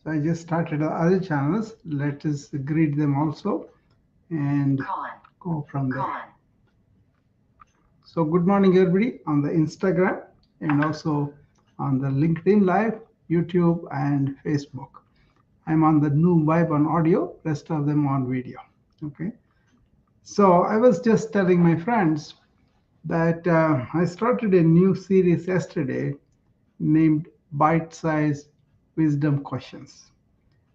So I just started other channels. Let us greet them also and go from there. So good morning everybody on the Instagram and also on the LinkedIn Live, YouTube and Facebook. I'm on the new vibe on audio, rest of them on video. Okay. So I was just telling my friends that I started a new series yesterday named Bite-Size Wisdom Questions.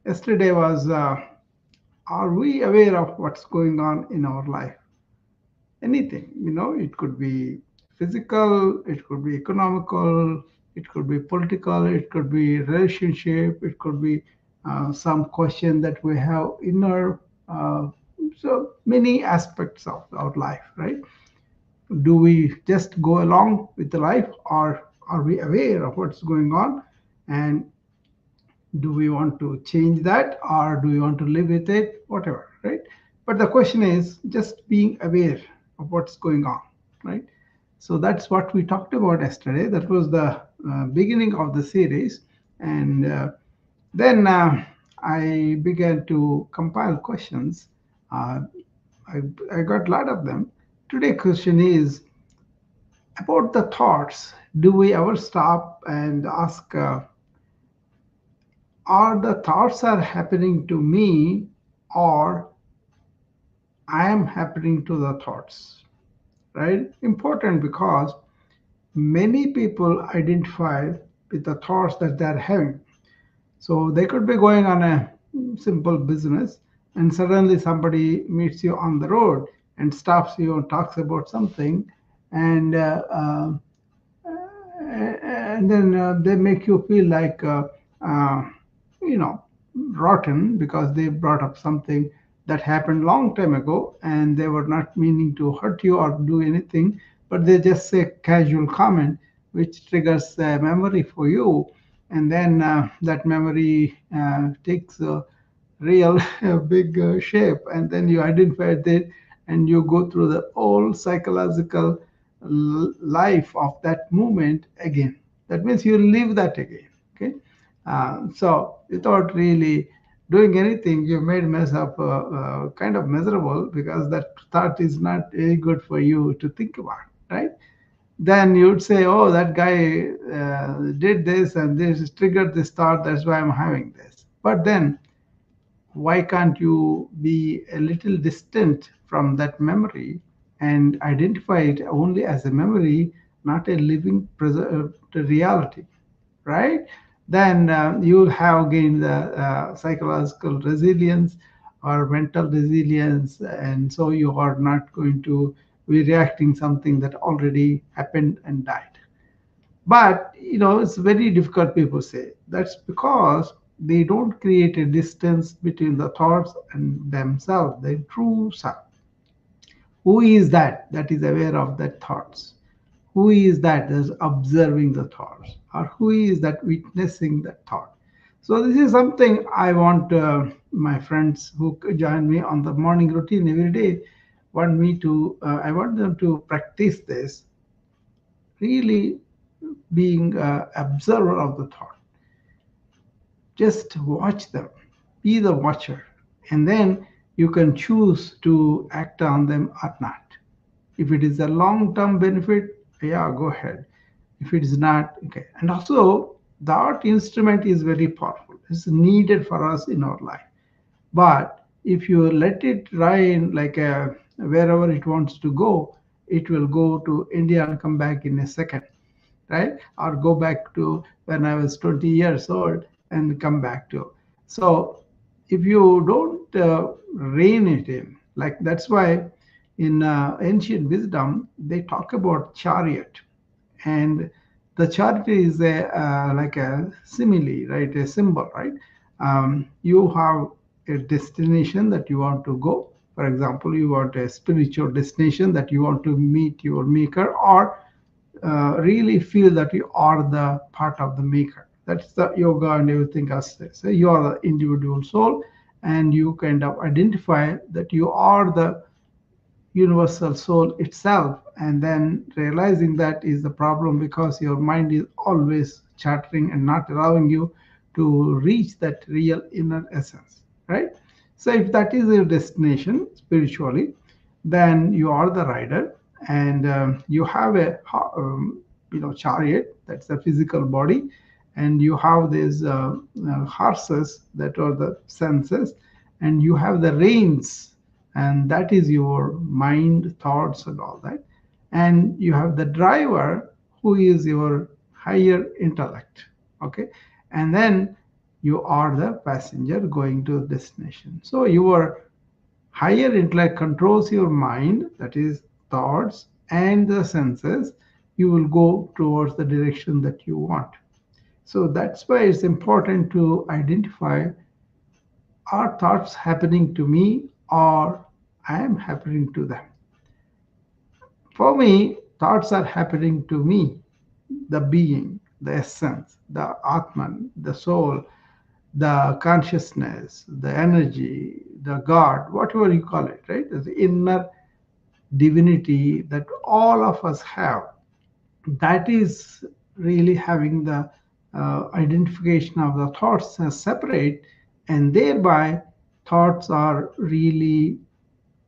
Yesterday was are we aware of what's going on in our life? Anything, it could be physical, it could be economical, it could be political, it could be relationship, it could be some question that we have inner. So many aspects of our life, right? Do we just go along with the life, or are we aware of what's going on, and do we want to change that, or do we want to live with it, whatever, right? But the question is just being aware of what's going on, right? So that's what we talked about yesterday. That was the beginning of the series. And then I began to compile questions. uh, I, I got a lot of them. Today's question is about the thoughts. Do we ever stop and ask, are the thoughts are happening to me, or I am happening to the thoughts, right? Important, because many people identify with the thoughts that they're having. So they could be going on a simple business, and suddenly somebody meets you on the road and stops you and talks about something, and then they make you feel like uh, you know rotten, because they brought up something that happened long time ago, and they were not meaning to hurt you or do anything, but they just say casual comment which triggers a memory for you, and then that memory takes a real big shape, and then you identify it, and you go through the whole psychological life of that moment again. That means you live that again. Okay. So without really doing anything, you made mess up kind of miserable, because that thought is not very good for you to think about, right? Then you'd say, oh, that guy did this and this triggered this thought, that's why I'm having this. But then why can't you be a little distant from that memory and identify it only as a memory, not a living reality, right? Then you'll have gained the psychological resilience or mental resilience, and so you are not going to be reacting something that already happened and died. But it's very difficult. People say that's because they don't create a distance between the thoughts and themselves, their true self. Who is that is aware of that thoughts? Who is that is observing the thoughts? Or who is that witnessing that thought? So this is something I want my friends who join me on the morning routine every day want me to. I want them to practice this, really being observer of the thought. Just watch them, be the watcher, and then you can choose to act on them or not. If it is a long term benefit, yeah, go ahead. If it is not, okay. And also, the art instrument is very powerful, it's needed for us in our life. But if you let it run like wherever it wants to go, it will go to India and come back in a second, right? Or go back to when I was 20 years old and come back to. So if you don't rein it in, like that's why in ancient wisdom they talk about chariot, and the chariot is a like a simile, right? A symbol, right? You have a destination that you want to go. For example, you want a spiritual destination that you want to meet your maker, or really feel that you are the part of the maker. That's the yoga and everything else. So you are the individual soul, and you kind of identify that you are the universal soul itself. And then realizing that is the problem, because your mind is always chattering and not allowing you to reach that real inner essence, right? So if that is your destination spiritually, then you are the rider, and you have a chariot, that's a physical body, and you have these horses that are the senses, and you have the reins, and that is your mind, thoughts, and all that, and you have the driver who is your higher intellect. Okay, and then you are the passenger going to the destination. So your higher intellect controls your mind, that is thoughts and the senses. You will go towards the direction that you want. So that's why it's important to identify, are thoughts happening to me or I am happening to them. For me, thoughts are happening to me, the being, the essence, the Atman, the soul, the consciousness, the energy, the God, whatever you call it, right? The inner divinity that all of us have. That is really having the identification of the thoughts as separate, and thereby thoughts are really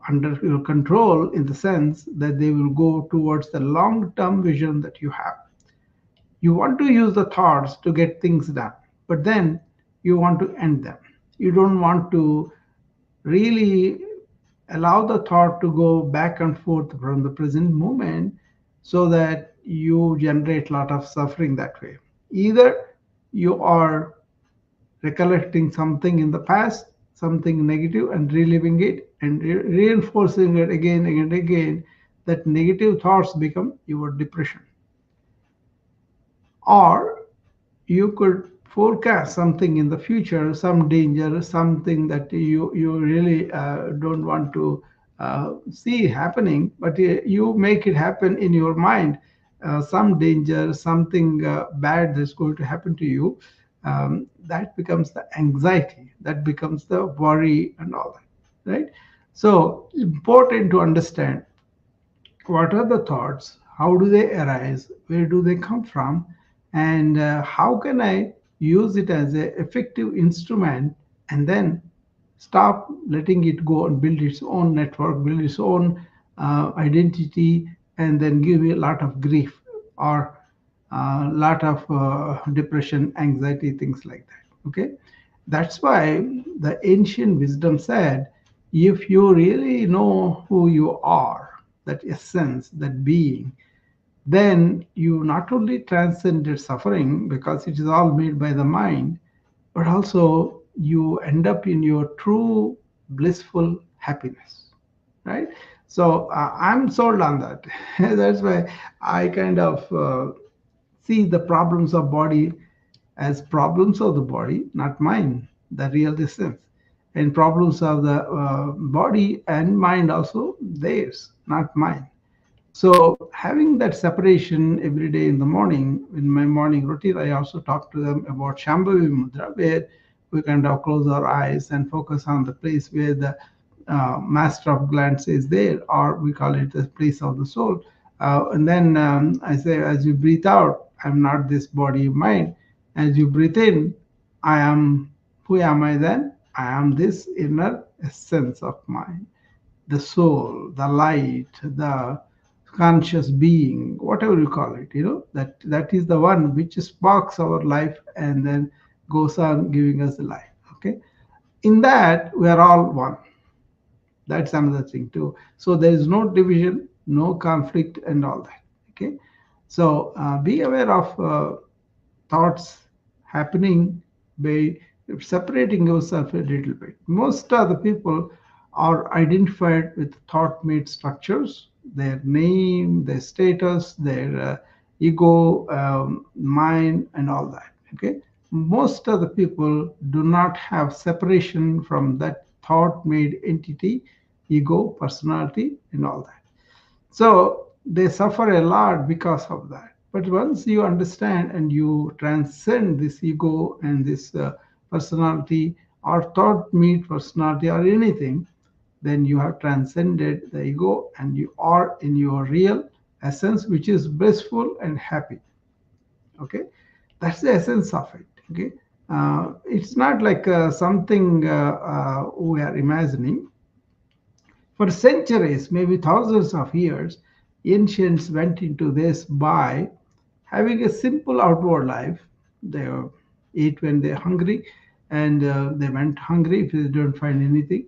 under your control in the sense that they will go towards the long term vision that you have. You want to use the thoughts to get things done, but then you want to end them. You don't want to really allow the thought to go back and forth from the present moment, so that you generate a lot of suffering that way. Either you are recollecting something in the past, something negative, and reliving it and reinforcing it again and again, that negative thoughts become your depression. Or you could forecast something in the future, some danger, something that you really don't want to see happening, but you make it happen in your mind. Some danger, something bad that's going to happen to you. That becomes the anxiety, that becomes the worry and all that, right? So important to understand, what are the thoughts, how do they arise, where do they come from, and how can I use it as an effective instrument, and then stop letting it go and build its own network, build its own identity, and then give me a lot of grief or a lot of depression, anxiety, things like that. Okay, that's why the ancient wisdom said, if you really know who you are, that essence, that being, then you not only transcended suffering because it is all made by the mind, but also you end up in your true blissful happiness, right? So I'm sold on that. That's why I kind of see the problems of body as problems of the body, not mine, the real essence. And problems of the body and mind also theirs, not mine. So having that separation every day in the morning, in my morning routine, I also talk to them about Shambhavi Mudra, where we kind of close our eyes and focus on the place where the master of glance is there, or we call it the place of the soul. And then I say, as you breathe out, I'm not this body mind. As you breathe in, I am, who am I then? I am this inner essence of mind, the soul, the light, the conscious being, whatever you call it, that is the one which sparks our life and then goes on giving us the life. Okay, in that we are all one. That's another thing too. So there is no division, no conflict, and all that. Okay, so be aware of thoughts happening by separating yourself a little bit. Most of the people are identified with thought made structures, their name, their status, their ego, mind, and all that. Okay. Most of the people do not have separation from that thought made entity, ego, personality, and all that. So they suffer a lot because of that. But once you understand and you transcend this ego and this personality or thought meet personality or anything, then you have transcended the ego and you are in your real essence, which is blissful and happy. Okay, that's the essence of it. Okay, It's not like something we are imagining. For centuries, maybe thousands of years, ancients went into this by having a simple outward life. They ate when they're hungry, and they went hungry if they don't find anything.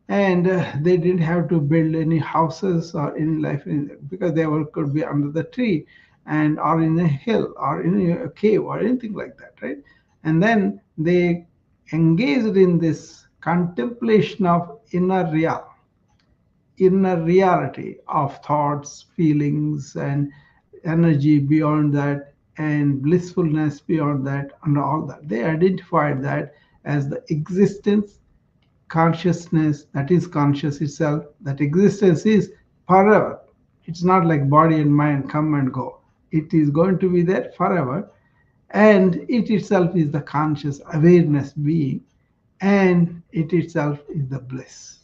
And they didn't have to build any houses or any life because they were, could be under the tree and or in a hill or in a cave or anything like that, right? And then they engaged in this contemplation of inner reality of thoughts, feelings, and energy beyond that, and blissfulness beyond that, and all that. They identified that as the existence, consciousness that is conscious itself, that existence is forever. It's not like body and mind come and go. It is going to be there forever. And it itself is the conscious awareness being, and it itself is the bliss,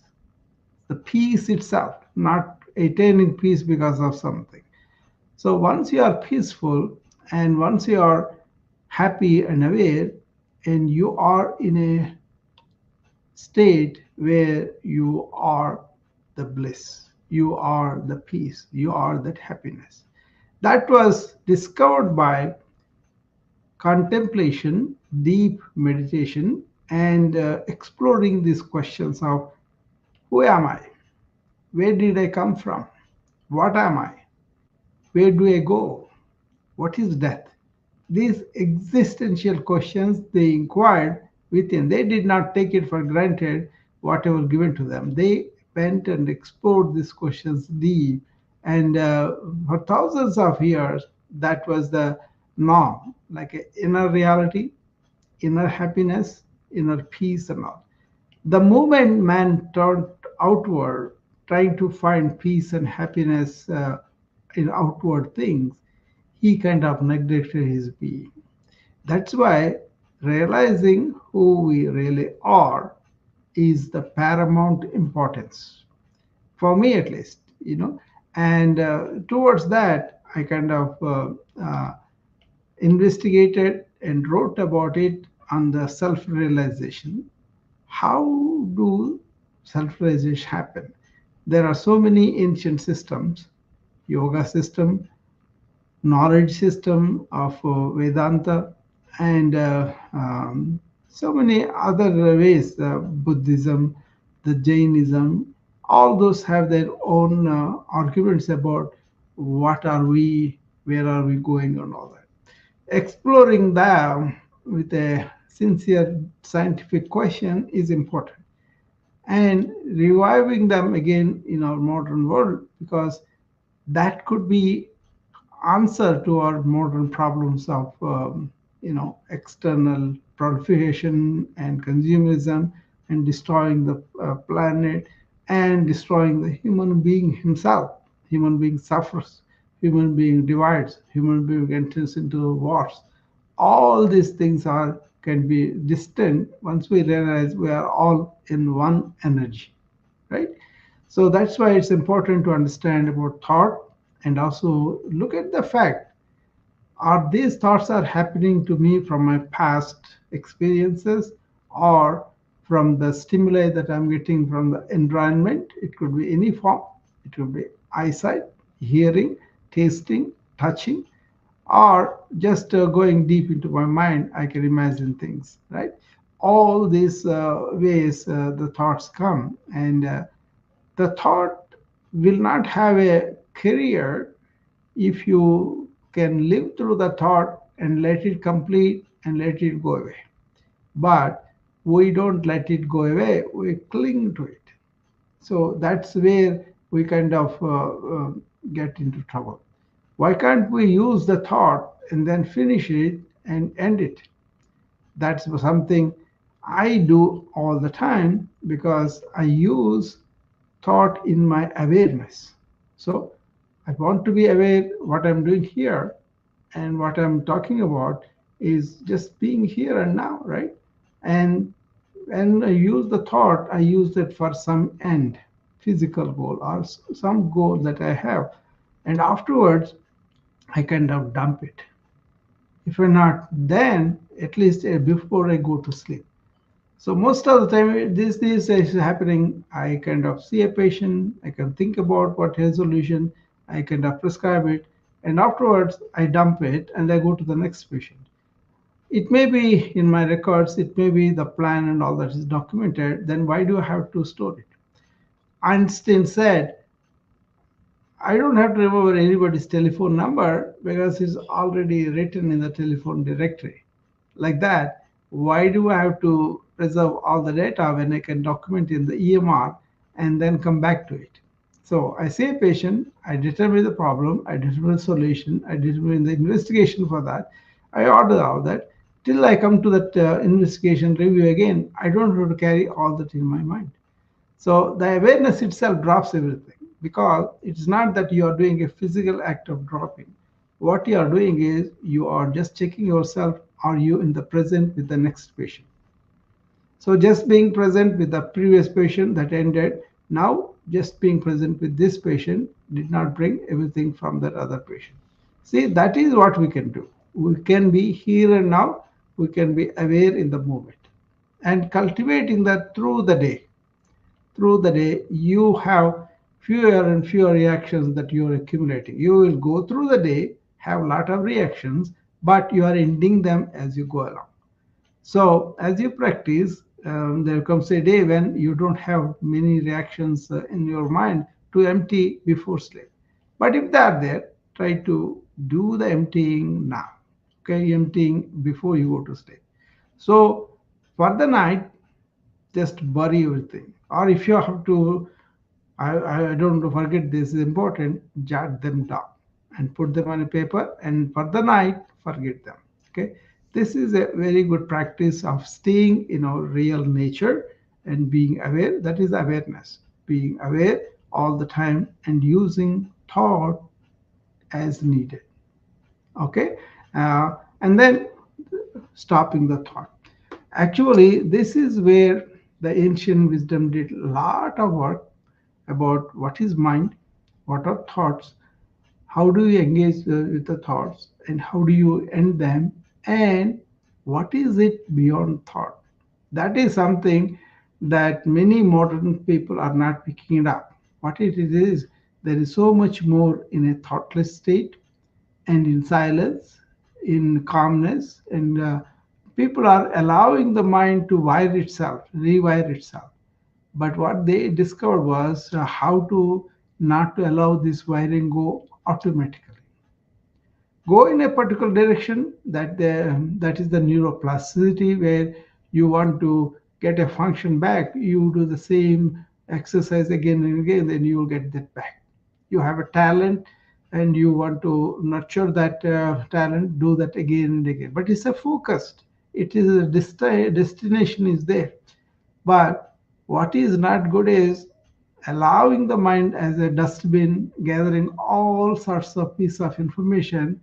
the peace itself, not attaining peace because of something. So once you are peaceful and once you are happy and aware, and you are in a state where you are the bliss, you are the peace, you are that happiness. That was discovered by contemplation, deep meditation, and exploring these questions of who am I? Where did I come from? What am I? Where do I go? What is death? These existential questions they inquired within. They did not take it for granted, whatever given to them. They went and explored these questions deep. And for thousands of years, that was the norm, like an inner reality, inner happiness, inner peace, and all. The moment man turned outward, trying to find peace and happiness in outward things, he kind of neglected his being. That's why realizing who we really are is the paramount importance for me, at least. And towards that, I kind of investigated and wrote about it on the self-realization. How do self-realization happen? There are so many ancient systems, yoga system, knowledge system of Vedanta, and so many other ways, Buddhism, the Jainism, all those have their own arguments about what are we, where are we going, and all that. Exploring them with a sincere scientific question is important, and reviving them again in our modern world, because that could be answer to our modern problems of external proliferation and consumerism, and destroying the planet, and destroying the human being himself. Human being suffers, human being divides, human being enters into wars. All these things are can be distant once we realize we are all in one energy, right? So that's why it's important to understand about thought, and also look at the fact, are these thoughts are happening to me from my past experiences, or from the stimuli that I'm getting from the environment. It could be any form. It could be eyesight, hearing, tasting, touching, or just going deep into my mind. I can imagine things, right? All these ways the thoughts come, and the thought will not have a career if you can live through the thought and let it complete and let it go away. But we don't let it go away, we cling to it. So that's where we kind of get into trouble. Why can't we use the thought and then finish it and end it? That's something I do all the time, because I use thought in my awareness. So I want to be aware what I'm doing here, and what I'm talking about is just being here and now, right? And when I use the thought, I use it for some end, physical goal, or some goal that I have. And afterwards, I kind of dump it. If not then, at least before I go to sleep. So most of the time, this is happening. I kind of see a patient, I can think about what his solution, I kind of prescribe it, and afterwards I dump it and I go to the next patient. It may be in my records, it may be the plan and all that is documented. Then why do I have to store it? Einstein said, I don't have to remember anybody's telephone number because it's already written in the telephone directory. Like that, why do I have to preserve all the data when I can document in the EMR and then come back to it? So I see a patient, I determine the problem, I determine the solution, I determine the investigation for that, I order all that. Till I come to that investigation review again, I don't have to carry all that in my mind. So the awareness itself drops everything because it's not that you are doing a physical act of dropping. What you are doing is you are just checking yourself, are you in the present with the next patient? So just being present with the previous patient that ended, now just being present with this patient did not bring everything from that other patient. See, that is what we can do. We can be here and now, we can be aware in the moment and cultivating that through the day, you have fewer and fewer reactions that you are accumulating. You will go through the day, have a lot of reactions, but you are ending them as you go along. So as you practice, there comes a day when you don't have many reactions in your mind to empty before sleep. But if they are there, try to do the emptying now. Okay, emptying before you go to sleep. So for the night, just bury everything. Or if you have to, I don't forget this is important, jot them down and put them on a paper and for the night, forget them. Okay. This is a very good practice of staying in our real nature and being aware. That is awareness. Being aware all the time and using thought as needed. Okay. And then stopping the thought. Actually, this is where the ancient wisdom did a lot of work about what is mind, what are thoughts, how do you engage with the thoughts, and how do you end them, and what is it beyond thought. That is something that many modern people are not picking it up. What it is, there is so much more in a thoughtless state and in silence, in calmness, and people are allowing the mind to wire itself, rewire itself. But what they discovered was how to not to allow this wiring go automatically. Go in a particular direction that is the neuroplasticity where you want to get a function back. You do the same exercise again and again, then you will get that back. You have a talent and you want to nurture that talent, do that again and again. But it's a focused. It is a destination is there. But what is not good is allowing the mind as a dustbin, gathering all sorts of piece of information,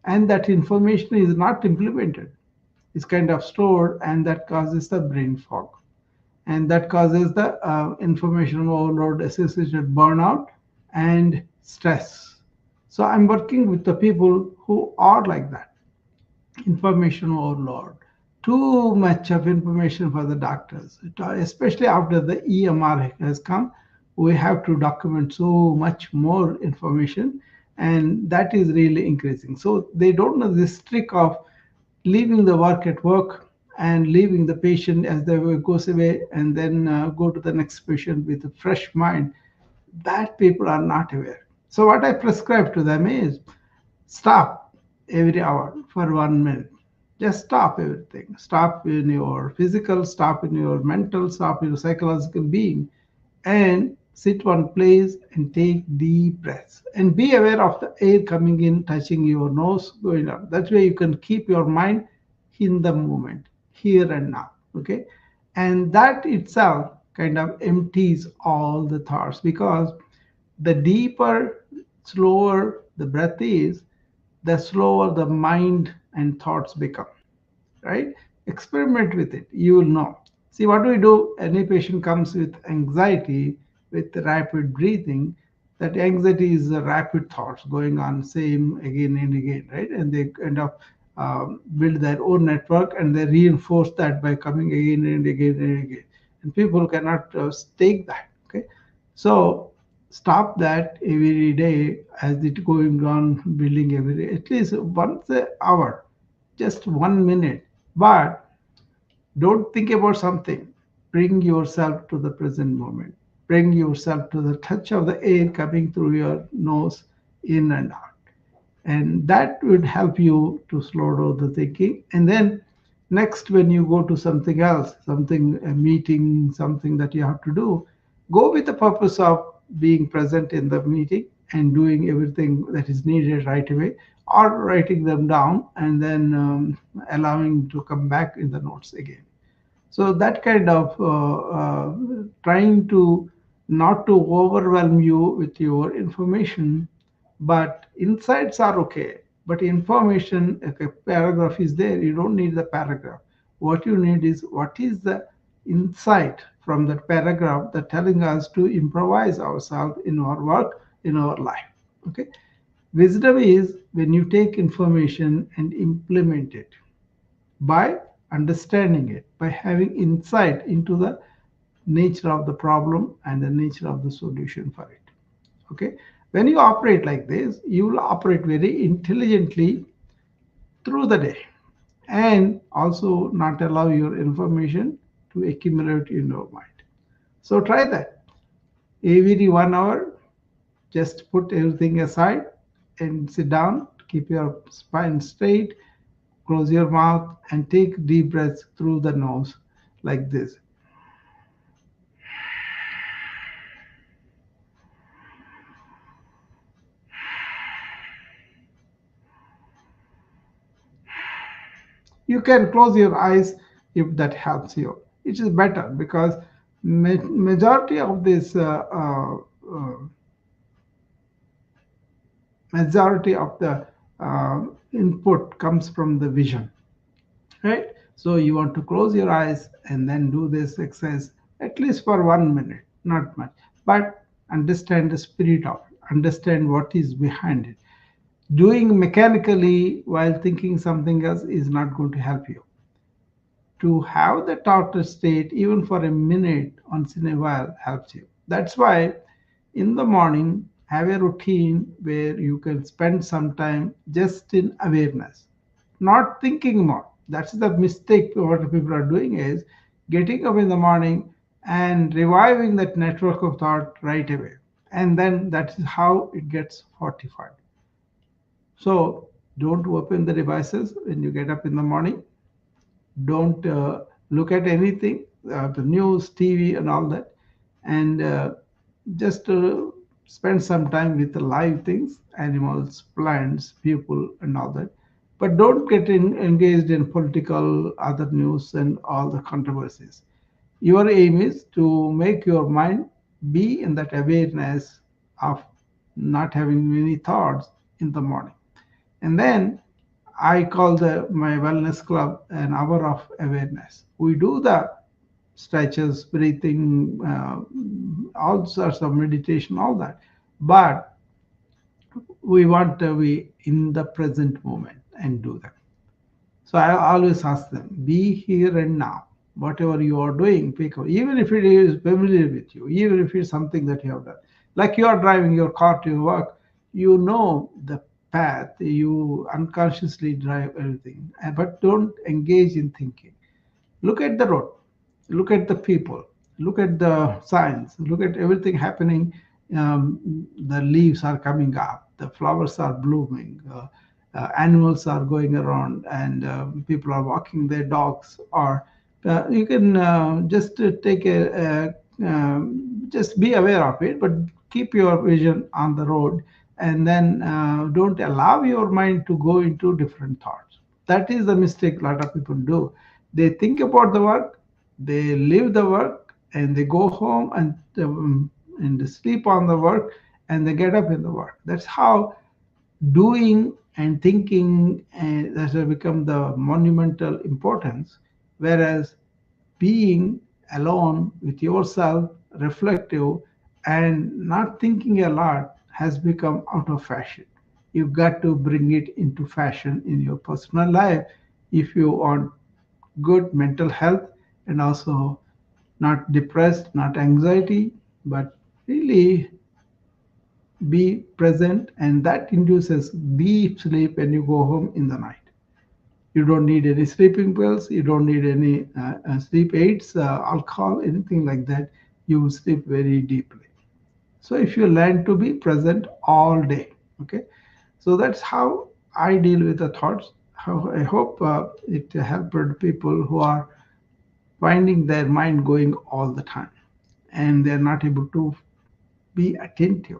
and that information is not implemented. It's kind of stored, and that causes the brain fog, and that causes the information overload, associated burnout, and stress. So I'm working with the people who are like that, information overload, too much of information for the doctors, especially after the EMR has come. We have to document so much more information, and that is really increasing. So they don't know this trick of leaving the work at work and leaving the patient as the way goes away and then go to the next patient with a fresh mind. That people are not aware. So what I prescribe to them is stop every hour for 1 minute. Just stop everything. Stop in your physical, stop in your mental, stop in your psychological being, and sit one place and take deep breaths. And be aware of the air coming in, touching your nose, going out. That way you can keep your mind in the moment, here and now. Okay. And that itself kind of empties all the thoughts because the deeper, slower the breath is, the slower the mind and thoughts become, right? Experiment with it. You will know. See, what do we do? Any patient comes with anxiety, with rapid breathing. That anxiety is the rapid thoughts going on, same again and again, right? And they end up build their own network, and they reinforce that by coming again and again and again. And people cannot stake that. Okay, so stop that every day as it going on, building every day, at least once an hour, just 1 minute. But don't think about something. Bring yourself to the present moment. Bring yourself to the touch of the air coming through your nose in and out. And that would help you to slow down the thinking. And then next, when you go to something else, something, a meeting, something that you have to do, go with the purpose of being present in the meeting and doing everything that is needed right away, or writing them down and then allowing to come back in the notes again. So that kind of trying to not to overwhelm you with your information, but insights are okay. But information, if a paragraph is there, you don't need the paragraph. What you need is what is the insight from that paragraph that telling us to improvise ourselves in our work, in our life. Okay. Wisdom is when you take information and implement it by understanding it, by having insight into the nature of the problem and the nature of the solution for it. Okay, when you operate like this, you will operate very intelligently through the day, and also not allow your information to accumulate in your mind. So try that every 1 hour. Just put everything aside and sit down, keep your spine straight, close your mouth, and take deep breaths through the nose like this. You can close your eyes if that helps you. It is better because majority of this majority of the input comes from the vision, right? So you want to close your eyes and then do this exercise at least for 1 minute, not much, but understand the spirit of it, understand what is behind it. Doing mechanically while thinking something else is not going to help you. To have the thought state even for a minute once in a while helps you. That's why in the morning have a routine where you can spend some time just in awareness, not thinking more. That's the mistake what people are doing is getting up in the morning and reviving that network of thought right away. And then that is how it gets fortified. So don't open the devices when you get up in the morning. Don't look at anything, the news, TV, and all that, and just spend some time with the live things, animals, plants, people, and all that. But don't get engaged in political, other news, and all the controversies. Your aim is to make your mind be in that awareness of not having many thoughts in the morning. And then I call my wellness club an hour of awareness. We do the stretches, breathing, all sorts of meditation, all that. But we want to be in the present moment and do them. So I always ask them, be here and now. Whatever you are doing, pick up, even if it is familiar with you, even if it's something that you have done. Like you are driving your car to your work, you know the path, you unconsciously drive everything, but don't engage in thinking. Look at the road, look at the people, look at the signs, look at everything happening. The leaves are coming up, the flowers are blooming, animals are going around, and people are walking their dogs. Or you can just take just be aware of it, but keep your vision on the road, and then don't allow your mind to go into different thoughts. That is the mistake a lot of people do. They think about the work, they live the work, and they go home and they sleep on the work, and they get up in the work. That's how doing and thinking that has become the monumental importance, whereas being alone with yourself, reflective, and not thinking a lot has become out of fashion. You've got to bring it into fashion in your personal life if you want good mental health and also not depressed, not anxiety, but really be present, and that induces deep sleep when you go home in the night. You don't need any sleeping pills, you don't need any sleep aids, alcohol, anything like that. You will sleep very deeply. So if you learn to be present all day, okay, so that's how I deal with the thoughts. How I hope it helped people who are finding their mind going all the time and they're not able to be attentive,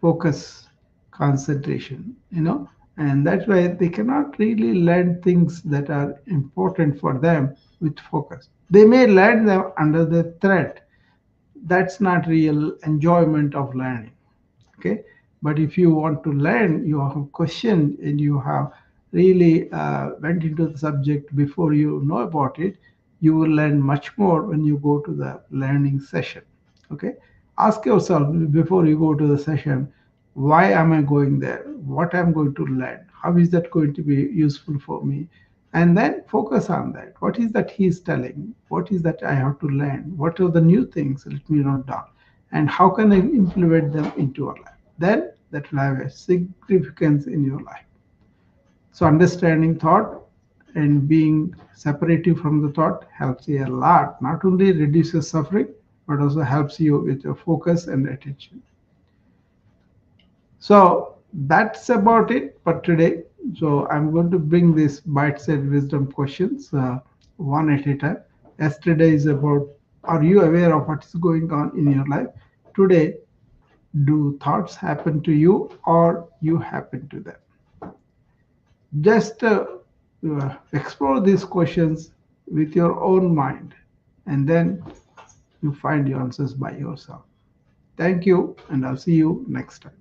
focus, concentration, and that's why they cannot really learn things that are important for them with focus. They may learn them under the threat. That's not real enjoyment of learning. Okay, but if you want to learn, you have questioned and you have really went into the subject before you know about it, you will learn much more when you go to the learning session. Okay, ask yourself before you go to the session, why am I going there, what I'm going to learn, how is that going to be useful for me, and then focus on that. What is that he's telling, what is that I have to learn, what are the new things, let me note down, and how can I implement them into our life. Then that will have a significance in your life. So understanding thought and being separative from the thought helps you a lot. Not only reduces suffering, but also helps you with your focus and attention. So that's about it for today. So I'm going to bring these bite-sized wisdom questions one at a time. Yesterday is about, are you aware of what is going on in your life? Today, do thoughts happen to you or you happen to them? Just explore these questions with your own mind and then you find your answers by yourself. Thank you, and I'll see you next time.